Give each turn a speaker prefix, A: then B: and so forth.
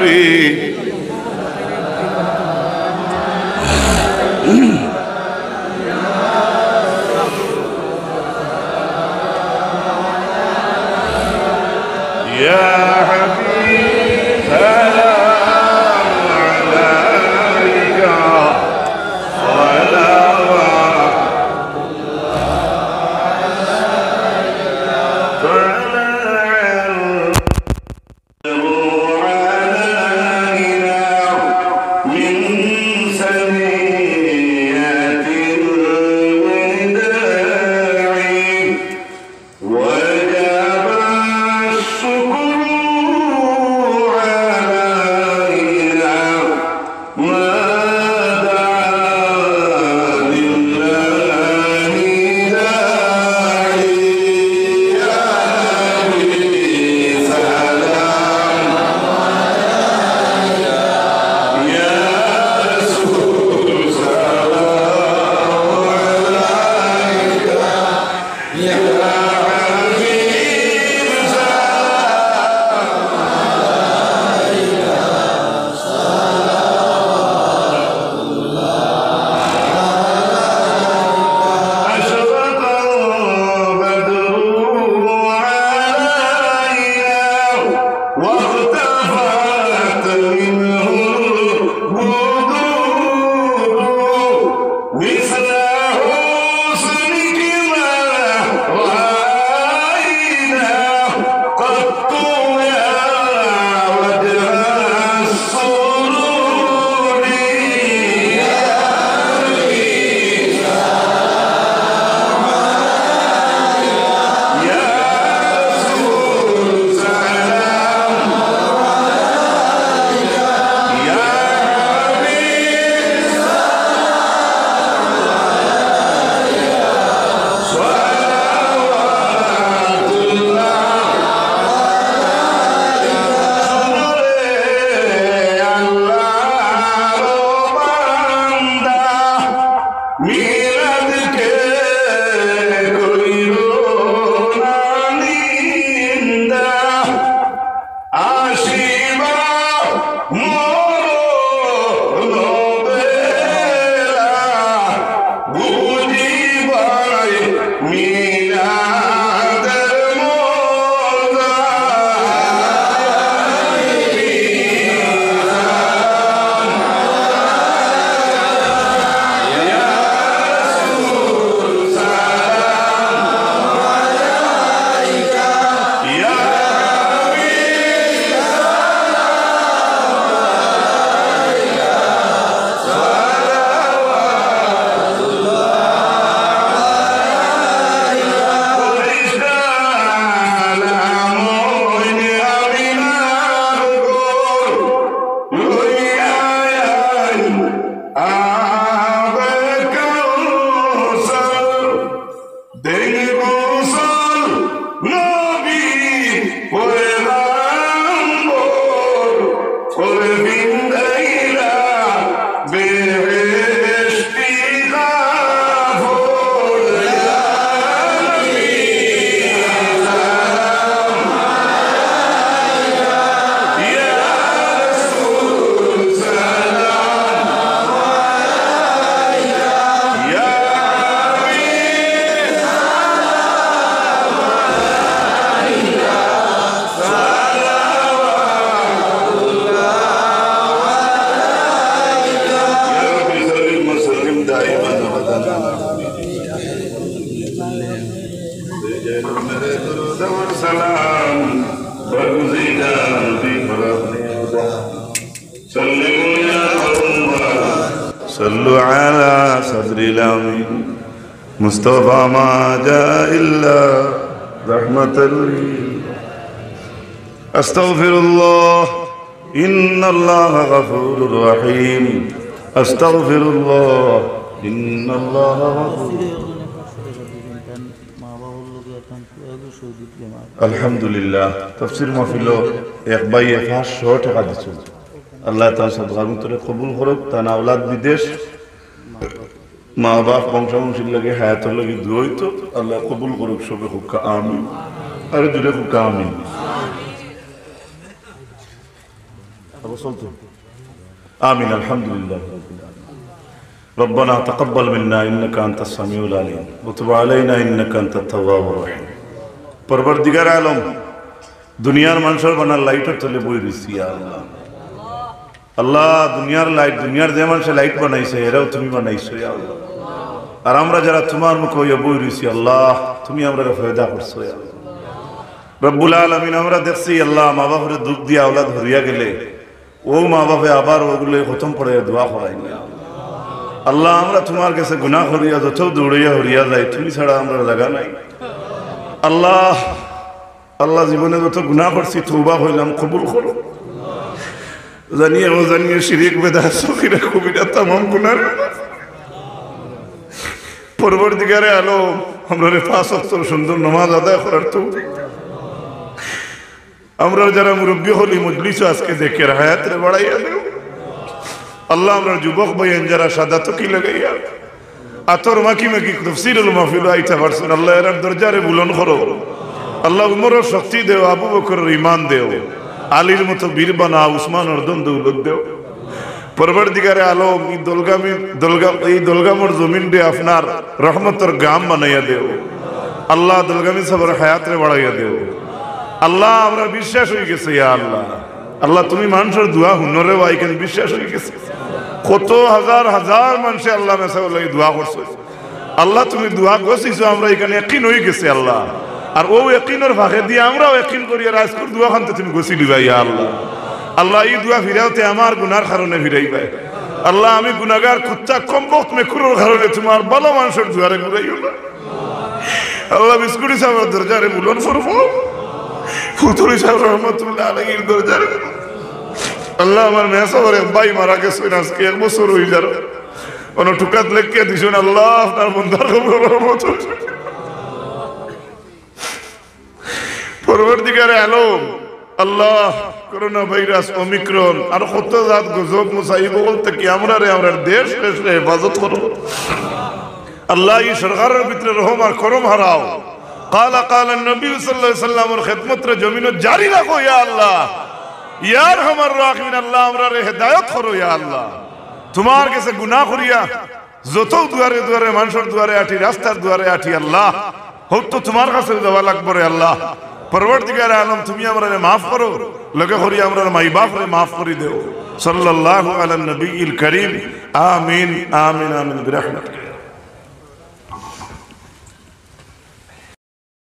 A: حبيب يا حبيب سلام عليك صلوات صلوا على صدر الأمين مصطفى ما جاء إلا رحمة لي أستغفر الله إن الله غفور رحيم أستغفر الله إن الله غفور আলহামদুলিল্লাহ তফসির মাহফিল এক ভাই 500 টাকা দিছে আল্লাহ তাআলা সদকার তোরে কবুল করুক তানা আওলাদ বিদেশ মা বাপ বংশবংশীর লাগে হায়াতের লাগে দোয়া হইতো আল্লাহ কবুল করুক সবে হুক আমিন আর জুড়ে হুক আমিন آمين الحمد لله ربنا تقبل منا إنك أنت السميع العليم وتب علينا إنك أنت التواب الرحيم परवरदिगार आलम दुनियार मानसर बना लाइटर तले बई रইছি या अल्लाह अल्लाह दुनियार लाइट दुनियार जे मानसे लाइट बनाइছে এরাও তুমি বানাইছো या अल्लाह আর আমরা যারা তোমার মুখে হইয়া বই রইছি আল্লাহ তুমি আমরাকে ফায়দা করছো या রব্বুল আলামিন আমরা দেখছি আল্লাহ মা বাবার দুঃখ দিয়া আওলাদ হরিয়া গেলে ও মা বাবা আবার ওগুলো খতম করে দোয়া করাই না আল্লাহ আমরা তোমার কাছে গুনাহ করিয়া যত দৌড়িয়া হরিয়া যাই তুমি ছাড়া আমরা জায়গা নাই আল্লাহ আল্লাহ জীবনে যত গুনাহ করছি তওবা হইলাম কবুল করো জানিয়ে ও জানিয়ে শিরক বেদাত সকিরা কবিরা तमाम গুনাহ পরবর্তীকারে আলম আমরা পাঁচ ওয়াক্ত সুন্দর নামাজ আদায় করার তৌফিক আমরা যারা মুরব্বী হলি মজলিস আজকে দেখে হায়াত রে বাড়াইয়া দেও আল্লাহ আমরা যুবক ভাইয়েন যারা সাদা তকি লাগাইয়া আতর মাকি মাকি তাফসীরুল মাহফিল আইতা পারছেন আল্লাহ এর দরজারে বুলন করো আল্লাহ উমরের শক্তি দেও আবু বকরের ঈমান দেও আলীর মতো বীর বানাও উসমানের দৌলত দেও পরবর্তীকারে আলম এই দলগামর জমিন রে আপনার রহমতের গাম বানাইয়া দেও আল্লাহ দলগামী সবার হায়াত রে বাড়াইয়া দেও আল্লাহ আমরা বিশ্বাস হয়ে গেছে ইয়া আল্লাহ আল্লাহ তুমি মানুষের দোয়া হুনরে ওয়াইকেন বিশ্বাস হয়ে গেছে কত হাজার হাজার মানুষে আল্লাহ মেসাউল্লাহ দোয়া করছে আল্লাহ তুমি দোয়া গছিছো আমরা এখানে ইয়াকিন হয়ে গেছে আল্লাহ আর ও ইয়াকিনের ফাঁকে দিয়ে আমরাও ইয়াকিন করি আর আজকের দোয়া খানতে তুমি গছি দিবা ইয়া আল্লাহ আল্লাহ এই দোয়া ফিরাওতে আমার গুনার কারণে ফিরাইবা আল্লাহ আমি গুনাহগার কুত্তা কমবক্ত মেকুরের কারণে তোমার ভালো মানুষের দুয়ারে ঘুরাইও না আল্লাহ বিস্কুটি সাহেবের দরজারে বুলন করবো ফুতুরি সাহেব রহমতুল্লাহ আলাইহির দরজারে আল্লাহ আমার মেসাবরে ভাই মারা গেছে আজকে 1 বছর হয়ে যার কোন টুকাত লেখকে দিছেন আল্লাহ আপনার বন্দার কবর রহমত পরবর্তীকারে আলম আল্লাহ করোনা ভাইরাস ওমিক্রন আর কত জাত গজব মুসাইব বলতে কি আমরা দেশ দেশে হেফাজত করো আল্লাহ এই সরকারের ভিতরে রহম আর করম হারাও قال النبي صلى الله عليه وسلم خدمت ر জমিন জারি রাখো ইয়া আল্লাহ ইয়া আরহামার রাহিমিন আল্লাহ আমরারে হেদায়েত করো ইয়া আল্লাহ তোমার কাছে গুনাহ করিয়া যত দুয়ারে দুয়ারে মানুষের দুয়ারে আটি রাস্তার দুয়ারে আটি আল্লাহ হত তোমার কাছে দেওয়া লাগবে রে আল্লাহ পরবর্তীকার আলম তুমি আমরারে maaf করো লগে করি আমরার মাই বাপরে maaf করে দেও সাল্লাল্লাহু আলা নবিয়িল কারীম আমিন আমিন আমিন বিরহমাতিক